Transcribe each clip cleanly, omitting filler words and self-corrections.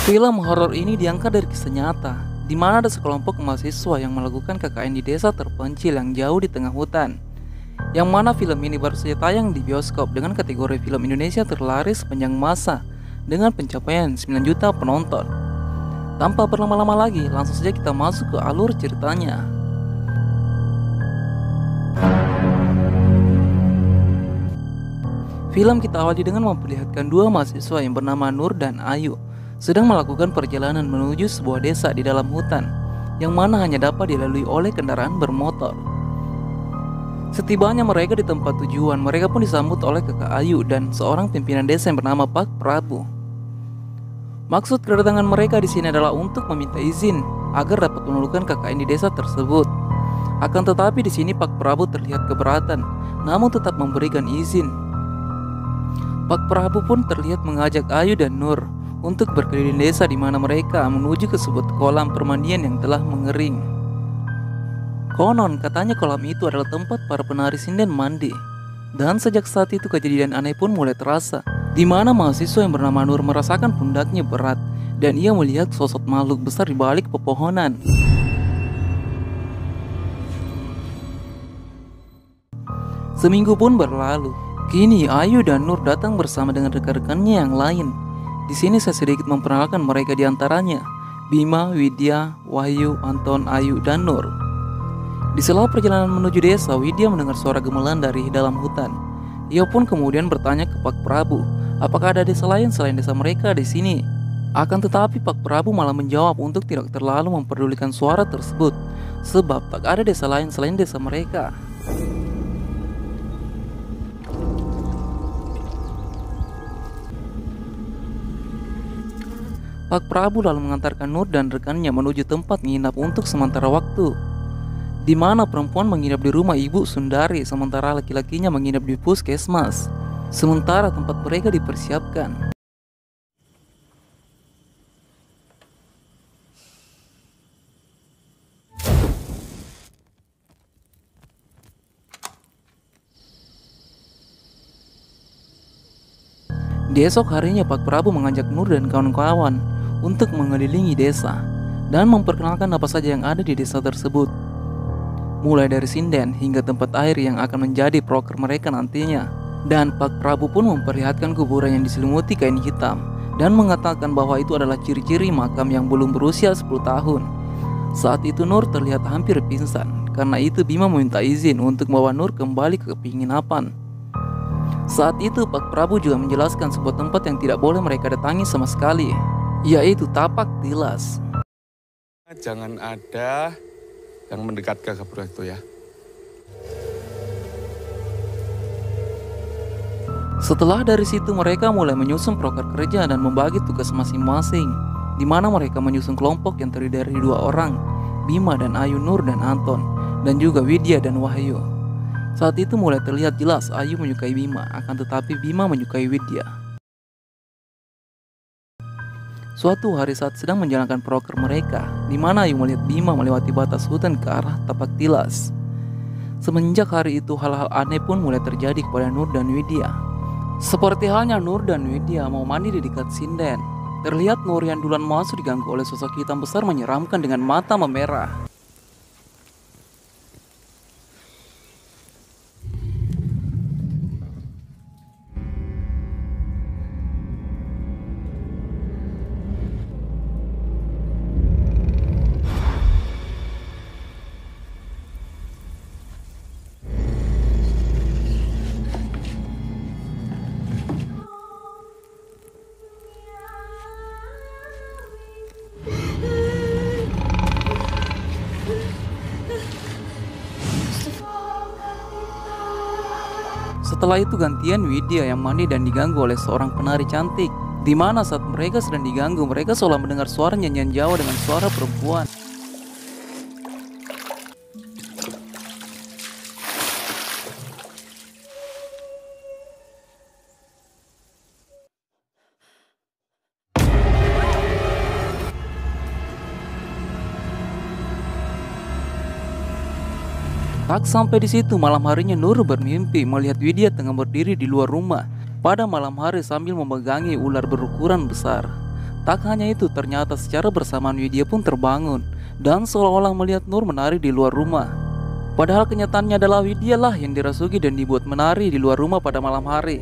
Film horor ini diangkat dari kisah nyata, di mana ada sekelompok mahasiswa yang melakukan KKN di desa terpencil yang jauh di tengah hutan. Yang mana film ini baru saja tayang di bioskop dengan kategori film Indonesia terlaris sepanjang masa dengan pencapaian 9 juta penonton. Tanpa berlama-lama lagi, langsung saja kita masuk ke alur ceritanya. Film kita awali dengan memperlihatkan dua mahasiswa yang bernama Nur dan Ayu sedang melakukan perjalanan menuju sebuah desa di dalam hutan, yang mana hanya dapat dilalui oleh kendaraan bermotor. Setibanya mereka di tempat tujuan, mereka pun disambut oleh kakak Ayu dan seorang pimpinan desa yang bernama Pak Prabu. Maksud kedatangan mereka di sini adalah untuk meminta izin agar dapat menemukan KKN di desa tersebut. Akan tetapi di sini Pak Prabu terlihat keberatan, namun tetap memberikan izin. Pak Prabu pun terlihat mengajak Ayu dan Nur untuk berkeliling desa di mana mereka menuju ke sebuah kolam permandian yang telah mengering. Konon katanya kolam itu adalah tempat para penari sinden mandi. Dan sejak saat itu kejadian aneh pun mulai terasa, di mana mahasiswa yang bernama Nur merasakan pundaknya berat dan ia melihat sosok makhluk besar di balik pepohonan. Seminggu pun berlalu. Kini Ayu dan Nur datang bersama dengan rekan-rekannya yang lain. Di sini saya sedikit memperkenalkan mereka di antaranya, Bima, Widya, Wahyu, Anton, Ayu, dan Nur. Di sela perjalanan menuju desa, Widya mendengar suara gemelan dari dalam hutan. Ia pun kemudian bertanya ke Pak Prabu, apakah ada desa lain selain desa mereka di sini? Akan tetapi Pak Prabu malah menjawab untuk tidak terlalu memperdulikan suara tersebut, sebab tak ada desa lain selain desa mereka. Pak Prabu lalu mengantarkan Nur dan rekannya menuju tempat menginap untuk sementara waktu, di mana perempuan menginap di rumah Ibu Sundari sementara laki-lakinya menginap di puskesmas. Sementara tempat mereka dipersiapkan. Di esok harinya Pak Prabu mengajak Nur dan kawan-kawan untuk mengelilingi desa dan memperkenalkan apa saja yang ada di desa tersebut, mulai dari sinden hingga tempat air yang akan menjadi proker mereka nantinya. Dan Pak Prabu pun memperlihatkan kuburan yang diselimuti kain hitam dan mengatakan bahwa itu adalah ciri-ciri makam yang belum berusia 10 tahun. Saat itu Nur terlihat hampir pingsan, karena itu Bima meminta izin untuk membawa Nur kembali ke penginapan. Saat itu Pak Prabu juga menjelaskan sebuah tempat yang tidak boleh mereka datangi sama sekali, yaitu Tapak Tilas. Jangan ada yang mendekat ke kuburan itu ya. Setelah dari situ mereka mulai menyusun proker kerja dan membagi tugas masing-masing, di mana mereka menyusun kelompok yang terdiri dari 2 orang, Bima dan Ayu, Nur dan Anton, dan juga Widya dan Wahyu. Saat itu mulai terlihat jelas Ayu menyukai Bima, akan tetapi Bima menyukai Widya. Suatu hari saat sedang menjalankan proker mereka, di mana Ayu melihat Bima melewati batas hutan ke arah Tapak Tilas. Semenjak hari itu hal-hal aneh pun mulai terjadi kepada Nur dan Widya. Seperti halnya Nur dan Widya mau mandi di dekat sinden. Terlihat Nur yang duluan masuk diganggu oleh sosok hitam besar menyeramkan dengan mata memerah. Setelah itu gantian Widya yang mandi dan diganggu oleh seorang penari cantik, di mana saat mereka sedang diganggu, mereka seolah mendengar suara nyanyian Jawa dengan suara perempuan. Tak sampai di situ, malam harinya Nur bermimpi melihat Widya tengah berdiri di luar rumah pada malam hari sambil memegangi ular berukuran besar. Tak hanya itu, ternyata secara bersamaan Widya pun terbangun dan seolah-olah melihat Nur menari di luar rumah. Padahal kenyataannya adalah Widya lah yang dirasuki dan dibuat menari di luar rumah pada malam hari.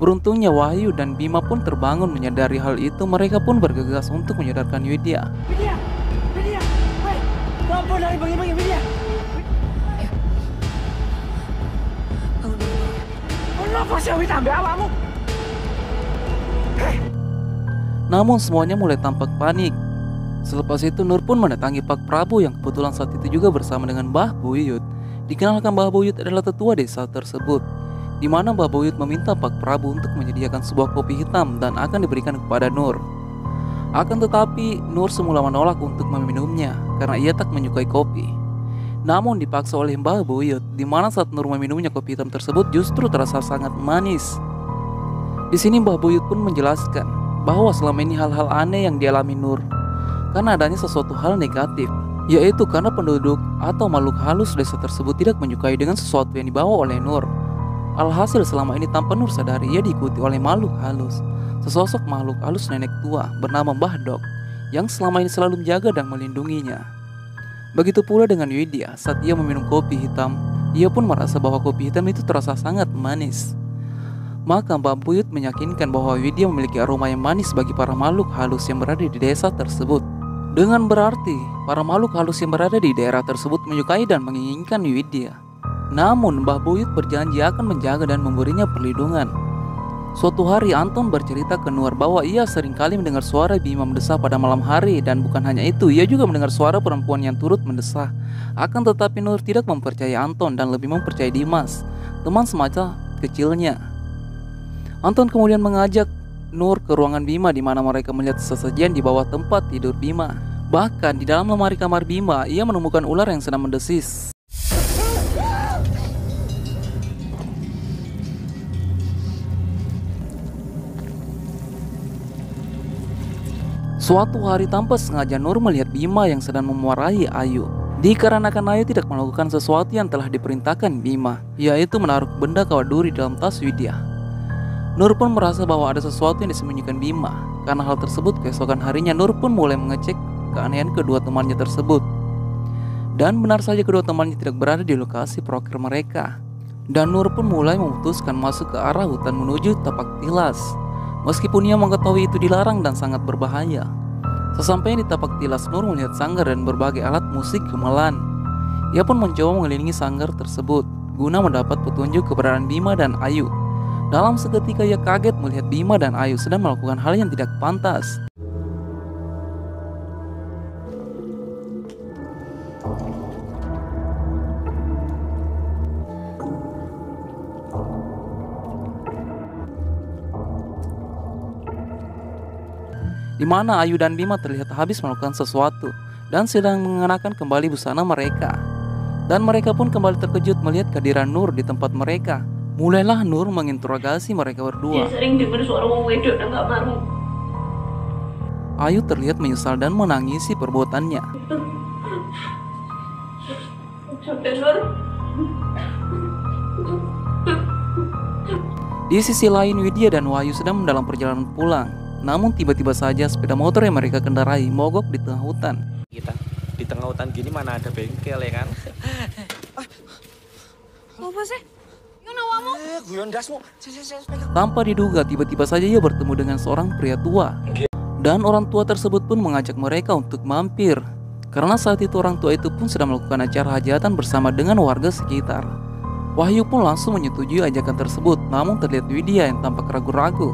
Beruntungnya Wahyu dan Bima pun terbangun menyadari hal itu. Mereka pun bergegas untuk menyadarkan Widya. Widya! Widya! Hei! Kenapa lari pagi-pagi, Widya? Kenapa sih Widya ambil awakmu? Namun semuanya mulai tampak panik. Selepas itu Nur pun mendatangi Pak Prabu yang kebetulan saat itu juga bersama dengan Mbah Buyut. Dikenalkan Mbah Buyut adalah tetua desa tersebut, di mana Mbah Buyut meminta Pak Prabu untuk menyediakan sebuah kopi hitam dan akan diberikan kepada Nur. Akan tetapi Nur semula menolak untuk meminumnya karena ia tak menyukai kopi. Namun dipaksa oleh Mbah Buyut, di mana saat Nur meminumnya kopi hitam tersebut justru terasa sangat manis. Di sini Mbah Buyut pun menjelaskan bahwa selama ini hal-hal aneh yang dialami Nur karena adanya sesuatu hal negatif, yaitu karena penduduk atau makhluk halus desa tersebut tidak menyukai dengan sesuatu yang dibawa oleh Nur. Alhasil selama ini tanpa Nur sadari ia diikuti oleh makhluk halus. Sesosok makhluk halus nenek tua bernama Mbah Dok yang selama ini selalu menjaga dan melindunginya. Begitu pula dengan Widya, saat ia meminum kopi hitam, ia pun merasa bahwa kopi hitam itu terasa sangat manis. Maka Mbah Buyut meyakinkan bahwa Widya memiliki aroma yang manis bagi para makhluk halus yang berada di desa tersebut. Dengan berarti para makhluk halus yang berada di daerah tersebut menyukai dan menginginkan Widya. Namun Mbah Buyut berjanji akan menjaga dan memberinya perlindungan. Suatu hari Anton bercerita ke Nur bahwa ia seringkali mendengar suara Bima mendesah pada malam hari, dan bukan hanya itu, ia juga mendengar suara perempuan yang turut mendesah. Akan tetapi Nur tidak mempercayai Anton dan lebih mempercayai Dimas, teman semasa kecilnya. Anton kemudian mengajak Nur ke ruangan Bima, di mana mereka melihat sesajian di bawah tempat tidur Bima. Bahkan di dalam lemari kamar Bima, ia menemukan ular yang sedang mendesis. Suatu hari tanpa sengaja Nur melihat Bima yang sedang memarahi Ayu. Dikarenakan Ayu tidak melakukan sesuatu yang telah diperintahkan Bima, yaitu menaruh benda kawat duri dalam tas Widya. Nur pun merasa bahwa ada sesuatu yang disembunyikan Bima. Karena hal tersebut, keesokan harinya Nur pun mulai mengecek keanehan kedua temannya tersebut. Dan benar saja kedua temannya tidak berada di lokasi proker mereka. Dan Nur pun mulai memutuskan masuk ke arah hutan menuju tapak tilas. Meskipun ia mengetahui itu dilarang dan sangat berbahaya. Sesampainya di tapak tilas, Nur melihat sanggar dan berbagai alat musik gamelan. Ia pun mencoba mengelilingi sanggar tersebut guna mendapat petunjuk keberadaan Bima dan Ayu. Dalam seketika ia kaget melihat Bima dan Ayu sedang melakukan hal yang tidak pantas. Di mana Ayu dan Bima terlihat habis melakukan sesuatu dan sedang mengenakan kembali busana mereka. Dan mereka pun kembali terkejut melihat kehadiran Nur di tempat mereka. Mulailah Nur menginterogasi mereka berdua. Dia sering dengar suara wong wedok dan gak maru. Ayu terlihat menyesal dan menangisi perbuatannya. Sampai Nur. Di sisi lain, Widya dan Wahyu sedang dalam perjalanan pulang. Namun tiba-tiba saja sepeda motor yang mereka kendarai mogok di tengah hutan. Kita di tengah hutan gini mana ada bengkel ya kan? Apa sih? Yang nawamu? Guyon dasmu. Tanpa diduga, tiba-tiba saja ia bertemu dengan seorang pria tua. Dan orang tua tersebut pun mengajak mereka untuk mampir. Karena saat itu orang tua itu pun sedang melakukan acara hajatan bersama dengan warga sekitar. Wahyu pun langsung menyetujui ajakan tersebut, namun terlihat Widya yang tampak ragu-ragu.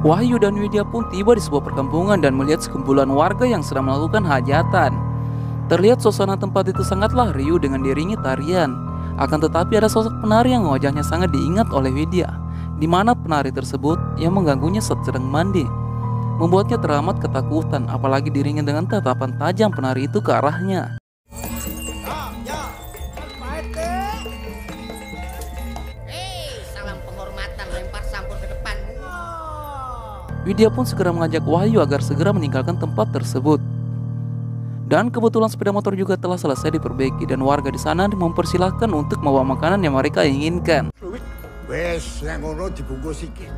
Wahyu dan Widya pun tiba di sebuah perkampungan dan melihat sekumpulan warga yang sedang melakukan hajatan. Terlihat suasana tempat itu sangatlah riuh dengan diiringi tarian. Akan tetapi ada sosok penari yang wajahnya sangat diingat oleh Widya, di mana penari tersebut yang mengganggunya saat sedang mandi, membuatnya teramat ketakutan, apalagi diiringi dengan tatapan tajam penari itu ke arahnya. Salam penghormatan, lempar sampur ke depan. Widya pun segera mengajak Wahyu agar segera meninggalkan tempat tersebut. Dan kebetulan sepeda motor juga telah selesai diperbaiki dan warga di sana mempersilahkan untuk membawa makanan yang mereka inginkan. Wes, nek ngono dibungkus iki.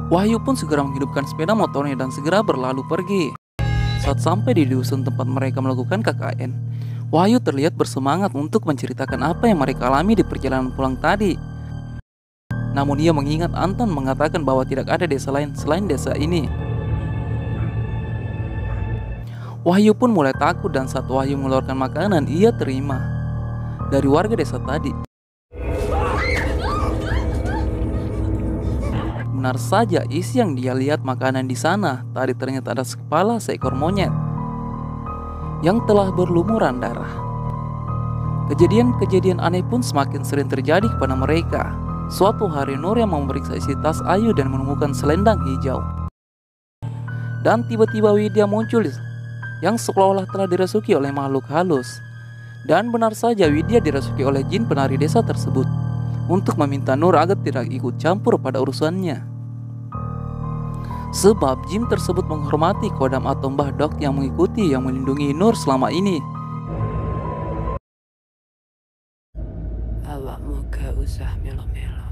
Wahyu pun segera menghidupkan sepeda motornya dan segera berlalu pergi. Saat sampai di dusun tempat mereka melakukan KKN, Wahyu terlihat bersemangat untuk menceritakan apa yang mereka alami di perjalanan pulang tadi. Namun ia mengingat Anton mengatakan bahwa tidak ada desa lain selain desa ini. Wahyu pun mulai takut dan saat Wahyu mengeluarkan makanan, ia terima dari warga desa tadi. Benar saja, isi yang dia lihat makanan di sana tadi ternyata ada kepala seekor monyet yang telah berlumuran darah. Kejadian-kejadian aneh pun semakin sering terjadi kepada mereka. Suatu hari Nur yang memeriksa isi tas Ayu dan menemukan selendang hijau. Dan tiba-tiba Widya muncul yang seolah-olah telah dirasuki oleh makhluk halus. Dan benar saja Widya dirasuki oleh jin penari desa tersebut untuk meminta Nur agar tidak ikut campur pada urusannya. Sebab jin tersebut menghormati kodam atau Mbah Dok yang mengikuti yang melindungi Nur selama ini. Awakmu gak usah melo-melo.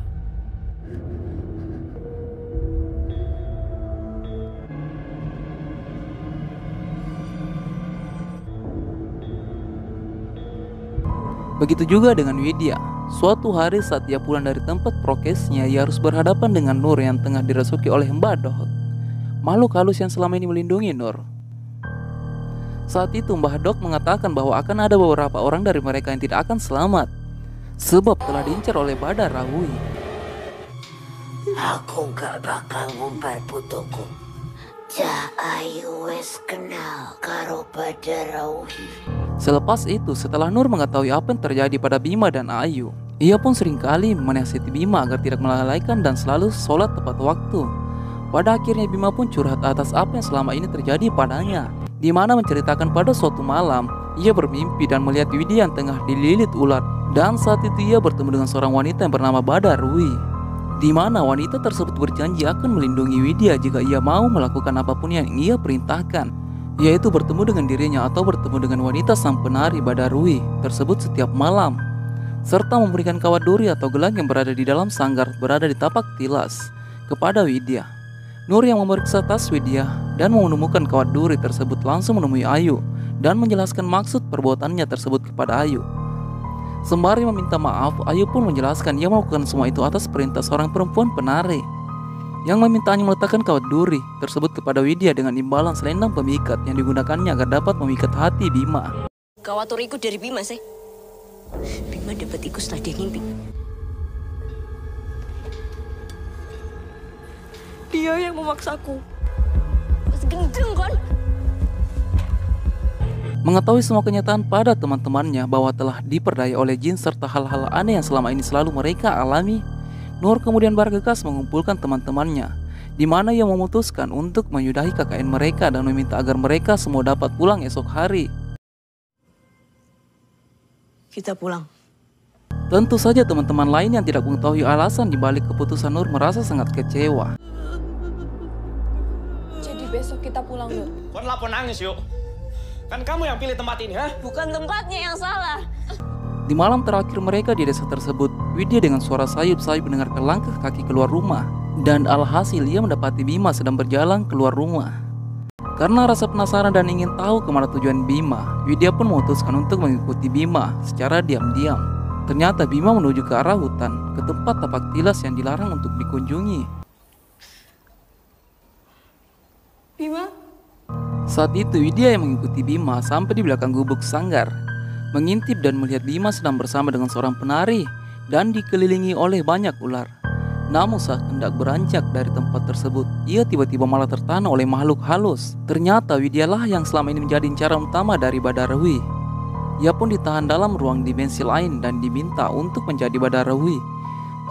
Begitu juga dengan Widya. Suatu hari saat ia pulang dari tempat prokesnya, ia harus berhadapan dengan Nur yang tengah dirasuki oleh Mbah Dok, makhluk halus yang selama ini melindungi Nur. Saat itu Mbah Dok mengatakan bahwa akan ada beberapa orang dari mereka yang tidak akan selamat, sebab telah diincar oleh Badar Rawi. Aku gak bakal ngumbar putuku. Cah Ayu wes kenal karo Badar Rawi. Selepas itu, setelah Nur mengetahui apa yang terjadi pada Bima dan Ayu, ia pun seringkali menasihati Bima agar tidak melalaikan dan selalu sholat tepat waktu. Pada akhirnya Bima pun curhat atas apa yang selama ini terjadi padanya, di mana menceritakan pada suatu malam ia bermimpi dan melihat Widya yang tengah dililit ular. Dan saat itu ia bertemu dengan seorang wanita yang bernama Badar Rawi, di mana wanita tersebut berjanji akan melindungi Widya jika ia mau melakukan apapun yang ia perintahkan, yaitu bertemu dengan dirinya atau bertemu dengan wanita sang penari Badar Rawi tersebut setiap malam, serta memberikan kawat duri atau gelang yang berada di dalam sanggar berada di tapak tilas kepada Widya. Nur yang memeriksa tas Widya dan menemukan kawat duri tersebut langsung menemui Ayu dan menjelaskan maksud perbuatannya tersebut kepada Ayu. Sembari meminta maaf, Ayu pun menjelaskan ia melakukan semua itu atas perintah seorang perempuan penari yang memintanya meletakkan kawat duri tersebut kepada Widya dengan imbalan selendang pemikat yang digunakannya agar dapat memikat hati Bima. Kawat duriku dari Bima sih. Bima dapat ikut setelah dia ngimpi. Dia yang memaksaku. Mas gendeng kan? Mengetahui semua kenyataan pada teman-temannya bahwa telah diperdaya oleh jin serta hal-hal aneh yang selama ini selalu mereka alami, Nur kemudian bergegas mengumpulkan teman-temannya, di mana ia memutuskan untuk menyudahi KKN mereka dan meminta agar mereka semua dapat pulang esok hari. Kita pulang. Tentu saja teman-teman lain yang tidak mengetahui alasan dibalik keputusan Nur merasa sangat kecewa. Jadi besok kita pulang, Nur. Kon lapor nangis yuk. Kan kamu yang pilih tempat ini, ha? Bukan tempatnya yang salah. Di malam terakhir mereka di desa tersebut, Widya dengan suara sayup-sayup mendengarkan langkah kaki keluar rumah. Dan alhasil ia mendapati Bima sedang berjalan keluar rumah. Karena rasa penasaran dan ingin tahu kemana tujuan Bima, Widya pun memutuskan untuk mengikuti Bima secara diam-diam. Ternyata Bima menuju ke arah hutan, ke tempat tapak tilas yang dilarang untuk dikunjungi. Bima? Saat itu Widya yang mengikuti Bima sampai di belakang gubuk sanggar, mengintip dan melihat Bima sedang bersama dengan seorang penari dan dikelilingi oleh banyak ular. Namun saat hendak beranjak dari tempat tersebut, ia tiba-tiba malah tertahan oleh makhluk halus. Ternyata Widyalah yang selama ini menjadi incaran utama dari Badar Rawi. Ia pun ditahan dalam ruang dimensi lain dan diminta untuk menjadi Badar Rawi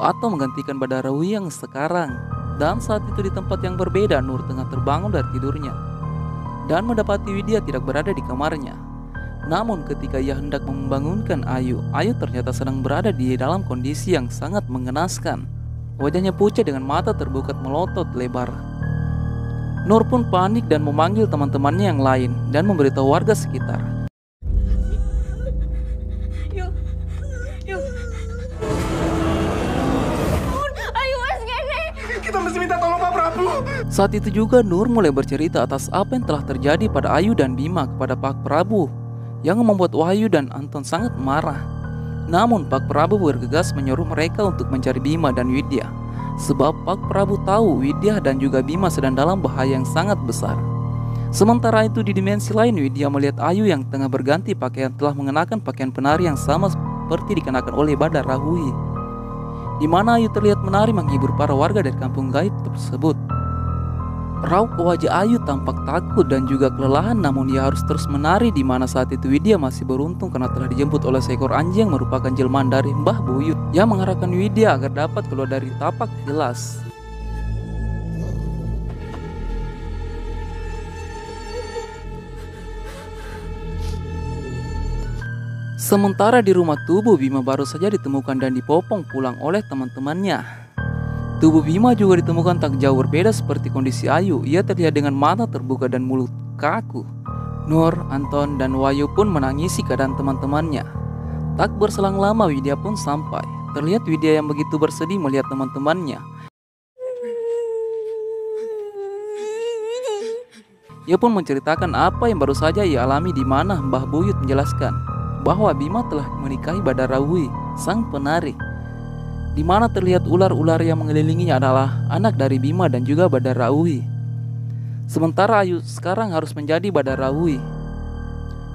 atau menggantikan Badar Rawi yang sekarang. Dan saat itu di tempat yang berbeda, Nur tengah terbangun dari tidurnya dan mendapati Widya tidak berada di kamarnya. Namun ketika ia hendak membangunkan Ayu, Ayu ternyata sedang berada di dalam kondisi yang sangat mengenaskan. Wajahnya pucat dengan mata terbuka melotot lebar. Nur pun panik dan memanggil teman-temannya yang lain dan memberitahu warga sekitar. Yuk. Ayo wes ngene. Kita mesti minta tolong Pak Prabu. Saat itu juga Nur mulai bercerita atas apa yang telah terjadi pada Ayu dan Bima kepada Pak Prabu, yang membuat Wahyu dan Anton sangat marah. Namun Pak Prabu bergegas menyuruh mereka untuk mencari Bima dan Widya, sebab Pak Prabu tahu Widya dan juga Bima sedang dalam bahaya yang sangat besar. Sementara itu di dimensi lain, Widya melihat Ayu yang tengah berganti pakaian telah mengenakan pakaian penari yang sama seperti dikenakan oleh Badar Rahui, di mana Ayu terlihat menari menghibur para warga dari kampung gaib tersebut. Raut wajah Ayu tampak takut dan juga kelelahan, namun ia harus terus menari, di mana saat itu Widya masih beruntung karena telah dijemput oleh seekor anjing yang merupakan jelmaan dari Mbah Buyut yang mengarahkan Widya agar dapat keluar dari tapak tilas. Sementara di rumah tubuh Bima baru saja ditemukan dan dipopong pulang oleh teman-temannya. Tubuh Bima juga ditemukan tak jauh berbeda seperti kondisi Ayu. Ia terlihat dengan mata terbuka dan mulut kaku. Nur, Anton, dan Wahyu pun menangisi keadaan teman-temannya. Tak berselang lama Widya pun sampai. Terlihat Widya yang begitu bersedih melihat teman-temannya. Ia pun menceritakan apa yang baru saja ia alami, di mana Mbah Buyut menjelaskan bahwa Bima telah menikahi Badar Rahui, sang penari, di mana terlihat ular-ular yang mengelilinginya adalah anak dari Bima dan juga Badar Rahui. Sementara Ayu sekarang harus menjadi Badar Rahui,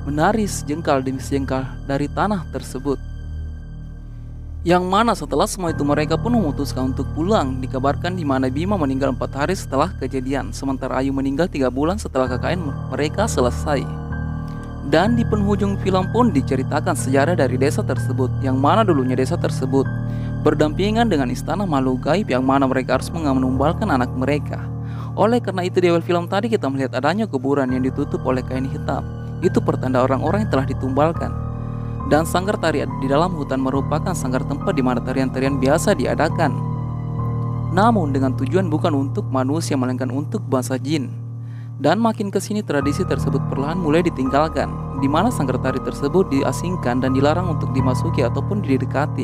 menari sejengkal demi sejengkal dari tanah tersebut. Yang mana setelah semua itu mereka pun memutuskan untuk pulang. Dikabarkan di mana Bima meninggal 4 hari setelah kejadian, sementara Ayu meninggal 3 bulan setelah KKN mereka selesai. Dan di penghujung film pun diceritakan sejarah dari desa tersebut, yang mana dulunya desa tersebut berdampingan dengan istana makhluk gaib, yang mana mereka harus menumbalkan anak mereka. Oleh karena itu di awal film tadi kita melihat adanya kuburan yang ditutup oleh kain hitam. Itu pertanda orang-orang yang telah ditumbalkan. Dan sanggar tari di dalam hutan merupakan sanggar tempat di mana tarian-tarian biasa diadakan, namun dengan tujuan bukan untuk manusia melainkan untuk bangsa jin. Dan makin kesini tradisi tersebut perlahan mulai ditinggalkan, di mana sanggar tari tersebut diasingkan dan dilarang untuk dimasuki ataupun didekati,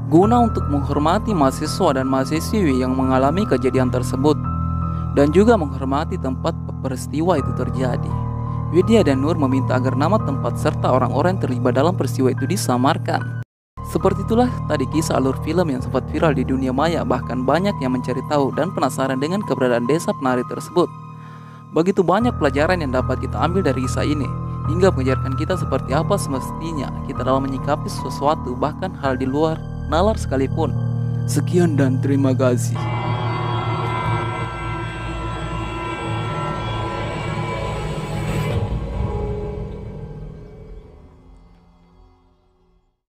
guna untuk menghormati mahasiswa dan mahasiswi yang mengalami kejadian tersebut, dan juga menghormati tempat peristiwa itu terjadi. Widya dan Nur meminta agar nama tempat serta orang-orang yang terlibat dalam peristiwa itu disamarkan. Seperti itulah tadi kisah alur film yang sempat viral di dunia maya, bahkan banyak yang mencari tahu dan penasaran dengan keberadaan desa penari tersebut. Begitu banyak pelajaran yang dapat kita ambil dari kisah ini, hingga mengajarkan kita seperti apa semestinya kita dalam menyikapi sesuatu, bahkan hal di luar nalar sekalipun. Sekian dan terima kasih.